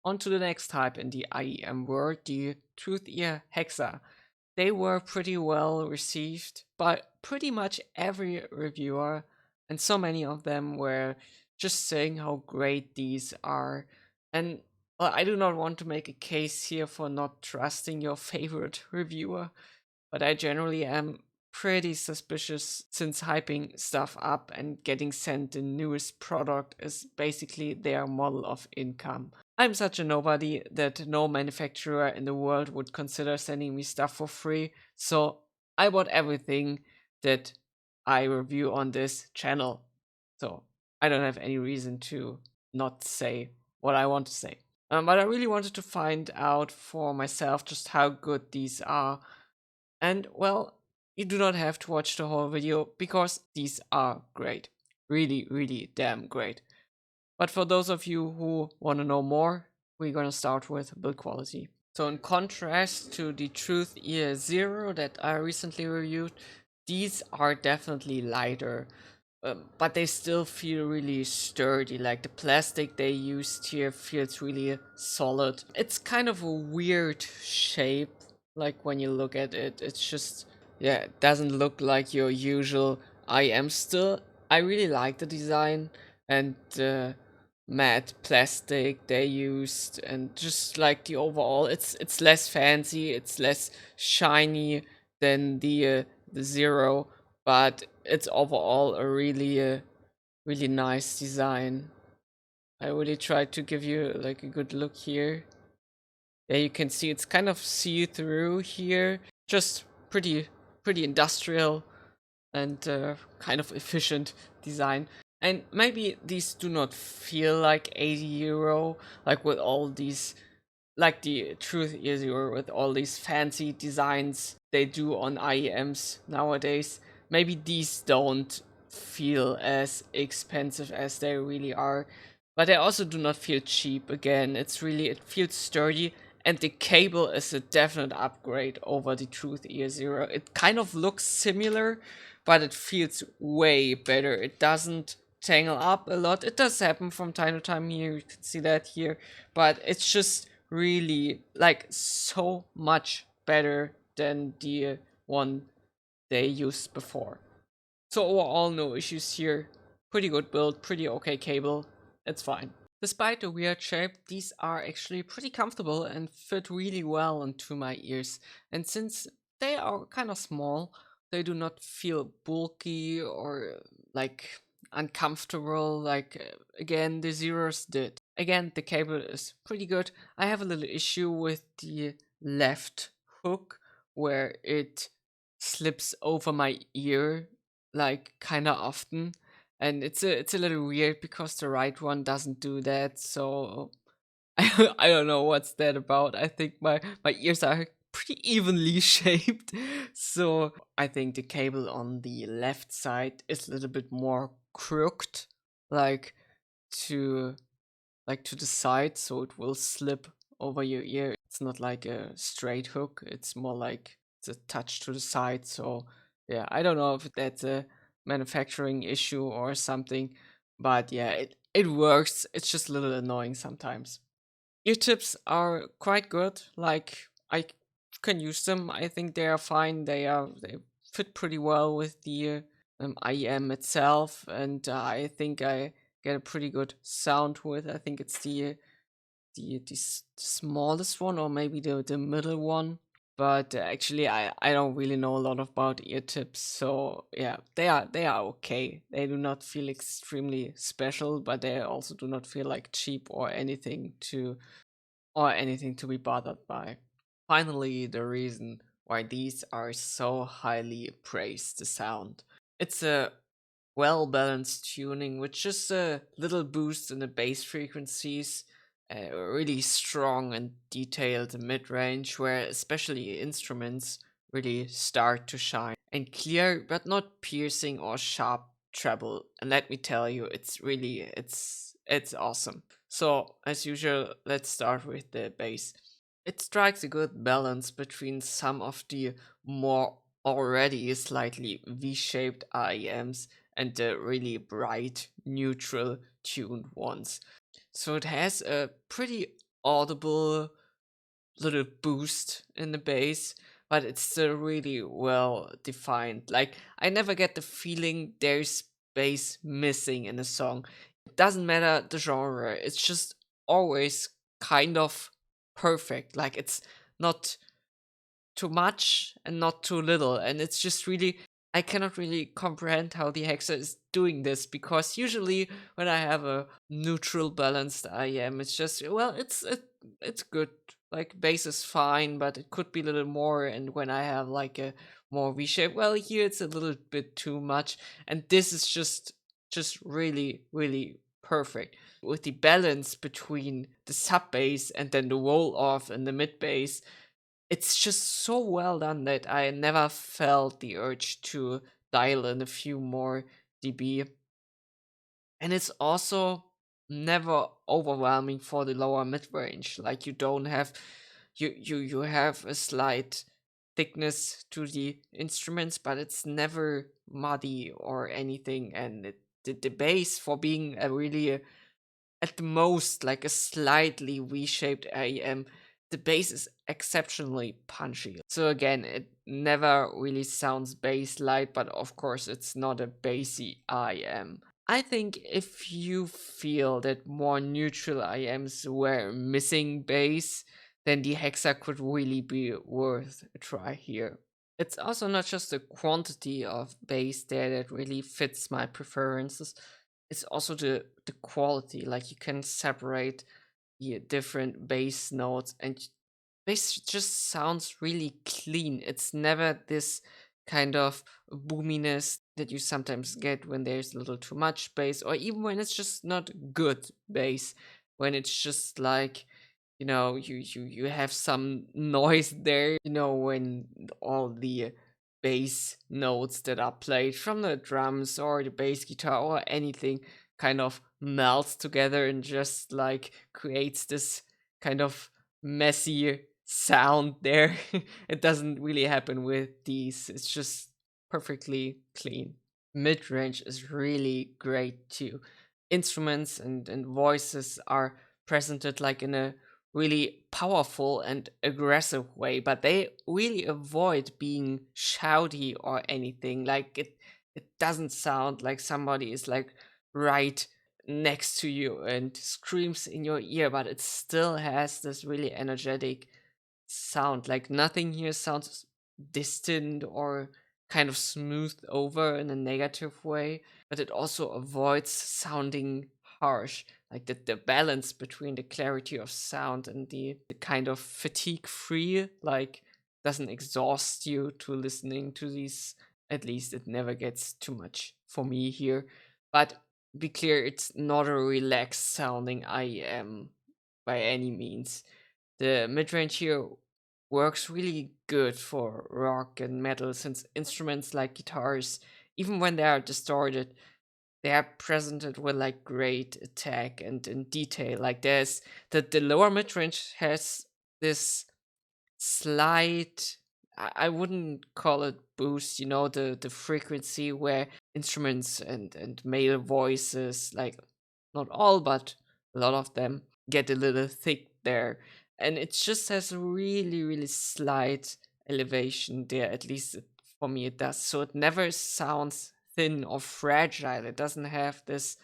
On to the next type in the IEM world, the Truthear Hexa. They were pretty well received by pretty much every reviewer, and so many of them were just saying how great these are. And well, I do not want to make a case here for not trusting your favorite reviewer, but I generally am pretty suspicious since hyping stuff up and getting sent the newest product is basically their model of income. I'm such a nobody that no manufacturer in the world would consider sending me stuff for free, so I bought everything that I review on this channel. So I don't have any reason to not say what I want to say. But I really wanted to find out for myself just how good these are. And well, you do not have to watch the whole video because these are great. Really, really damn great. But for those of you who want to know more, we're gonna start with build quality. So in contrast to the Truthear Zero that I recently reviewed, these are definitely lighter, but they still feel really sturdy. Like the plastic they used here feels really solid. It's kind of a weird shape, like when you look at it, it's just, yeah, it doesn't look like your usual IM. Still, I really like the design and matte plastic they used, and just like the overall, it's less fancy, it's less shiny than the Zero, but it's overall a really nice design. I really tried to give you like a good look here. Yeah, you can see it's kind of see-through here, just pretty industrial and kind of efficient design. And maybe these do not feel like 80 euro, like with all these, like the Truthear Zero with all these fancy designs they do on IEMs nowadays. Maybe these don't feel as expensive as they really are, but they also do not feel cheap. Again, it feels sturdy, and the cable is a definite upgrade over the Truthear Zero. It kind of looks similar, but it feels way better. It doesn't tangle up a lot. It does happen from time to time here, you can see that here, but it's just really like so much better than the one they used before. So overall, no issues here. Pretty good build, pretty okay cable. It's fine. Despite the weird shape, these are actually pretty comfortable and fit really well into my ears. And since they are kind of small, they do not feel bulky or like uncomfortable like again the Zeros did. Again, the cable is pretty good. I have a little issue with the left hook where it slips over my ear like kind of often, and it's a little weird because the right one doesn't do that. So I don't know what's that about. I think my ears are pretty evenly shaped, so I think the cable on the left side is a little bit more crooked, like to to the side, so it will slip over your ear. It's not like a straight hook, it's more like it's a touch to the side. So yeah, I don't know if that's a manufacturing issue or something, but yeah, it works. It's just a little annoying sometimes. Ear tips are quite good. Like I can use them. I think they are fine. They fit pretty well with the IEM itself, and I think I get a pretty good sound with. I think it's the smallest one, or maybe the middle one. But actually, I don't really know a lot about ear tips, so yeah, they are okay. They do not feel extremely special, but they also do not feel like cheap or anything to be bothered by. Finally, the reason why these are so highly praised, the sound. It's a well balanced tuning with just a little boost in the bass frequencies, a really strong and detailed mid range where especially instruments really start to shine, and clear but not piercing or sharp treble. And let me tell you, it's awesome. So as usual, let's start with the bass. It strikes a good balance between some of the more already slightly V-shaped IEMs and the really bright, neutral tuned ones. So it has a pretty audible little boost in the bass, but it's still really well defined. Like, I never get the feeling there's bass missing in a song. It doesn't matter the genre, it's just always kind of perfect. Like, it's not too much and not too little, and it's just really, I cannot really comprehend how the Hexa is doing this, because usually when I have a neutral balanced IEM, it's just, well, it's good. Like, bass is fine, but it could be a little more. And when I have like a more V shape, well, here it's a little bit too much. And this is just really, really perfect with the balance between the sub bass and then the roll off and the mid bass. It's just so well done that I never felt the urge to dial in a few more dB. And it's also never overwhelming for the lower mid range. Like, you don't have, you have a slight thickness to the instruments, but it's never muddy or anything. And the bass, for being a really at the most like a slightly V-shaped IEM, the bass is exceptionally punchy. So again, it never really sounds bass-like, but of course it's not a bassy IEM. I think if you feel that more neutral IEMs were missing bass, then the Hexa could really be worth a try here. It's also not just the quantity of bass there that really fits my preferences. It's also the quality. Like, you can separate the different bass notes, and bass just sounds really clean. It's never this kind of boominess that you sometimes get when there's a little too much bass, or even when it's just not good bass, when it's just like, you have some noise there, when all the bass notes that are played from the drums or the bass guitar or anything kind of melts together and just like creates this kind of messy sound there. It doesn't really happen with these, it's just perfectly clean. Mid range is really great too. Instruments and voices are presented like in a really powerful and aggressive way, but they really avoid being shouty or anything. Like, it doesn't sound like somebody is like right next to you and screams in your ear, but it still has this really energetic sound. Like, nothing here sounds distant or kind of smoothed over in a negative way, but it also avoids sounding harsh. Like, the balance between the clarity of sound and the kind of fatigue free, like, doesn't exhaust you to listening to these. At least it never gets too much for me here. But be clear, it's not a relaxed sounding IEM by any means. The mid-range here works really good for rock and metal, since instruments like guitars, even when they are distorted, they are presented with like great attack and in detail. Like, there's the lower mid-range has this slight, I wouldn't call it boost, the frequency where instruments and male voices, like, not all but a lot of them, get a little thick there, and it just has a really, really slight elevation there. At least for me it does, so it never sounds thin or fragile. It doesn't have this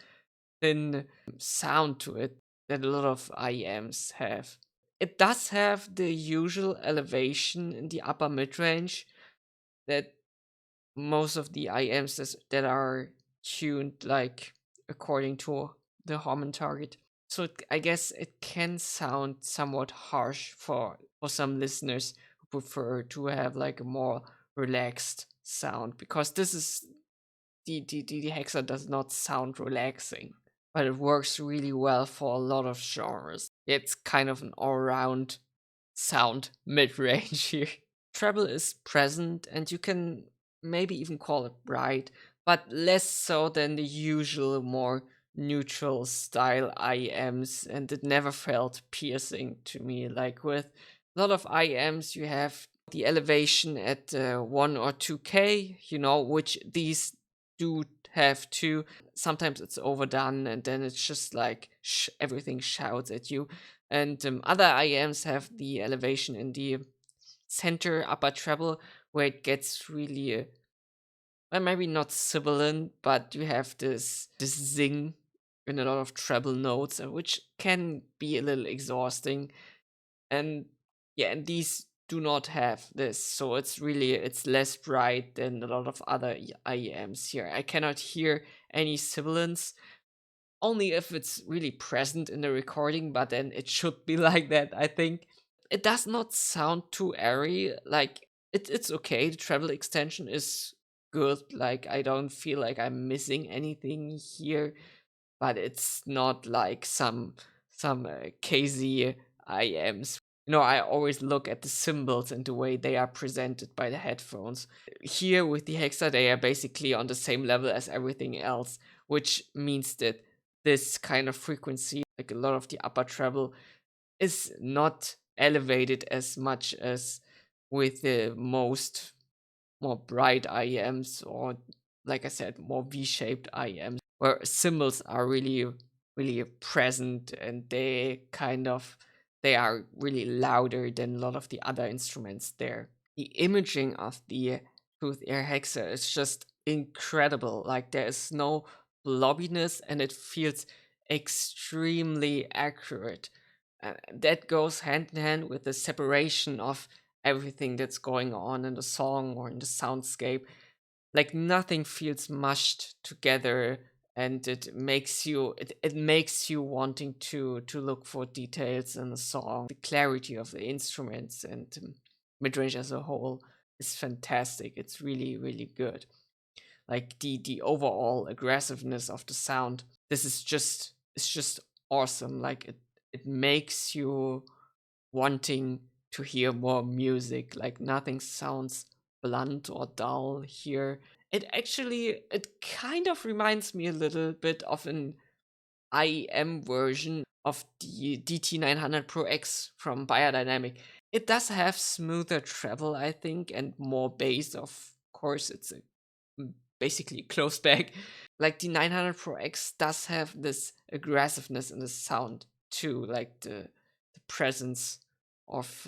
thin sound to it that a lot of IEMs have. It does have the usual elevation in the upper mid range that most of the IEMs that are tuned like according to the Harman target. So I guess it can sound somewhat harsh for some listeners who prefer to have like a more relaxed sound, because this is the Hexa does not sound relaxing, but it works really well for a lot of genres. It's kind of an all-round sound mid-range here. Treble is present, and you can maybe even call it bright, but less so than the usual more neutral style IEMs, and it never felt piercing to me. Like, with a lot of IEMs, you have the elevation at 1 or 2K, which these do have too. Sometimes it's overdone, and then it's just like everything shouts at you. And other IEMs have the elevation in the center upper treble where it gets really well, maybe not sibilant, but you have this zing in a lot of treble notes, which can be a little exhausting. And yeah, and these do not have this, so it's less bright than a lot of other IEMs here. I cannot hear any sibilance, only if it's really present in the recording, but then it should be like that, I think. It does not sound too airy, like it's okay. The treble extension is good, like I don't feel like I'm missing anything here, but it's not like some KZ IMs. I always look at the symbols and the way they are presented by the headphones. Here with the Hexa, they are basically on the same level as everything else, which means that this kind of frequency, like a lot of the upper treble, is not elevated as much as with the most more bright IEMs, or like I said, more V-shaped IEMs, where symbols are really, really present, and they are really louder than a lot of the other instruments there. The imaging of the Truthear Hexa is just incredible. Like, there is no blobbiness, and it feels extremely accurate. That goes hand in hand with the separation of everything that's going on in the song or in the soundscape. Like, nothing feels mushed together, and it makes you wanting to look for details in the song. The clarity of the instruments and midrange as a whole is fantastic. It's really, really good. Like, the overall aggressiveness of the sound, it's just awesome. Like, it makes you wanting to hear more music. Like, nothing sounds blunt or dull here. It kind of reminds me a little bit of an IEM version of the DT900 Pro X from Biodynamic. It does have smoother treble, I think, and more bass. Of course, it's basically a closed bag. Like, the 900 Pro X does have this aggressiveness in the sound too, like the presence of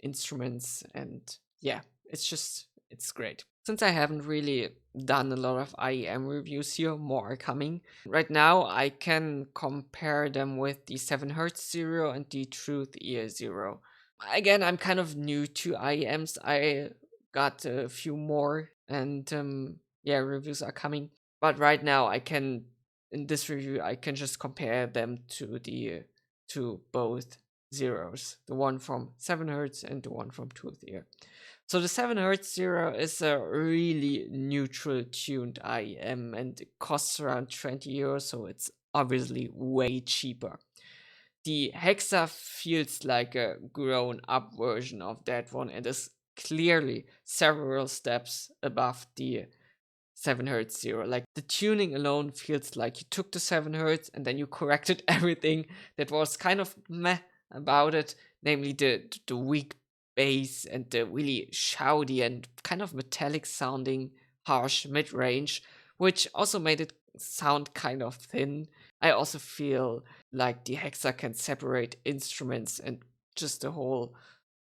instruments, and yeah, it's great. Since I haven't really done a lot of IEM reviews here, more are coming. Right now, I can compare them with the 7Hz Zero and the Truthear Zero. Again, I'm kind of new to IEMs. I got a few more, and yeah, reviews are coming. But right now, in this review, I can just compare them to both zeros, the one from 7Hz and the one from Truthear. So the 7Hz Zero is a really neutral tuned IEM, and it costs around 20 euros, so it's obviously way cheaper. The Hexa feels like a grown up version of that one, and is clearly several steps above the 7Hz Zero. Like, the tuning alone feels like you took the 7Hz and then you corrected everything that was kind of meh about it, namely the weak bass and the really shouty and kind of metallic sounding harsh mid range, which also made it sound kind of thin. I also feel like the Hexa can separate instruments and just the whole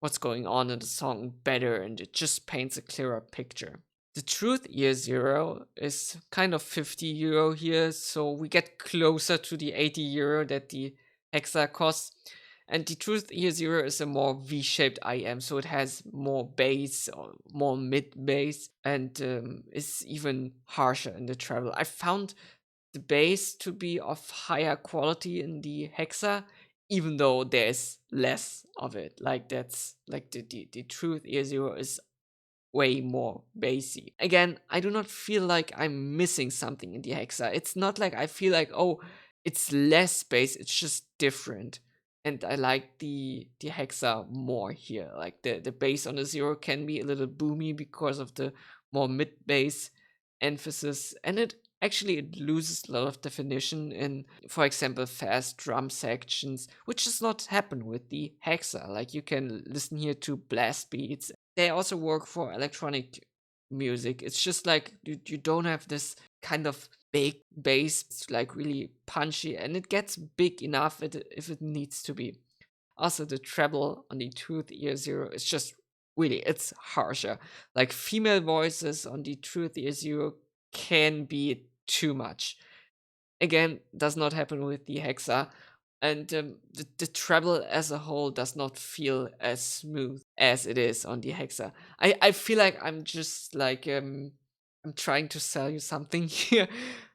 what's going on in the song better, and it just paints a clearer picture. The Truthear Zero is kind of 50 euro here, so we get closer to the 80 euro that the Hexa costs. And the Truthear Zero is a more V-shaped IM, so it has more bass, or more mid bass, and is even harsher in the treble. I found the bass to be of higher quality in the Hexa, even though there's less of it. Like, that's like the Truthear Zero is way more bassy. Again, I do not feel like I'm missing something in the Hexa. It's not like I feel like, oh, it's less bass, it's just different. And I like the Hexa more here. Like, the bass on the Zero can be a little boomy because of the more mid bass emphasis, and it loses a lot of definition in, for example, fast drum sections, which does not happen with the Hexa. Like, you can listen here to blast beats. They also work for electronic music. It's just like you don't have this kind of big bass. It's like really punchy, and it gets big enough if it needs to be. Also, the treble on the Truthear Zero is just really, it's harsher. Like female voices on the Truthear Zero can be too much. Again, does not happen with the Hexa. And the treble as a whole does not feel as smooth as it is on the Hexa. I feel like I'm just like I'm trying to sell you something here.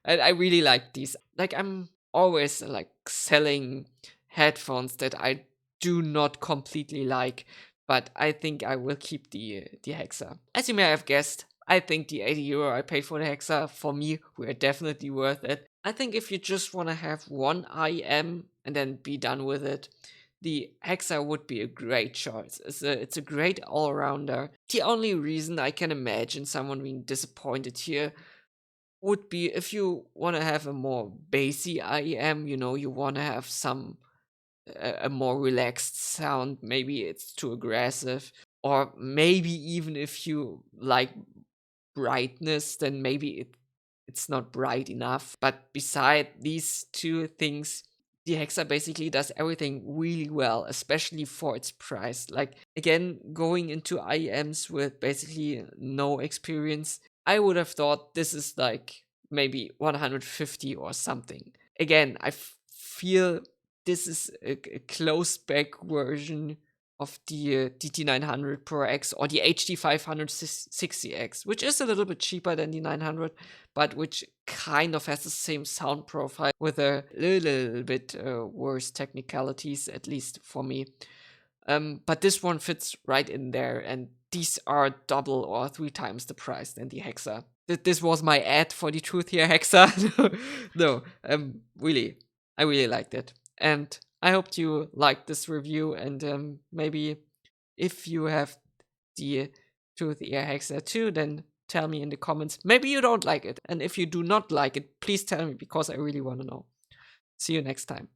And I really like these. Like I'm always like selling headphones that I do not completely like, but I think I will keep the Hexa. As you may have guessed, I think the 80 euro I paid for the Hexa, for me, were definitely worth it. I think if you just want to have one IEM and then be done with it, the Hexa would be a great choice. It's a great all-rounder. The only reason I can imagine someone being disappointed here would be if you want to have a more bassy IEM, you know, you want to have a more relaxed sound, maybe it's too aggressive, or maybe even if you like brightness, then maybe it's not bright enough. But beside these two things, the Hexa basically does everything really well, especially for its price. Like, again, going into IEMs with basically no experience, I would have thought this is like maybe 150 or something. Again, feel this is a closed back version of the DT900 Pro X or the HD560X, which is a little bit cheaper than the 900, but which kind of has the same sound profile with a little bit worse technicalities, at least for me. But this one fits right in there, and these are double or 3 times the price than the Hexa. This was my ad for the Truthear Hexa. No, really, I really liked it. And I hope you liked this review, and maybe if you have the Truthear Hexa too, then tell me in the comments. Maybe you don't like it, and if you do not like it, please tell me, because I really want to know. See you next time.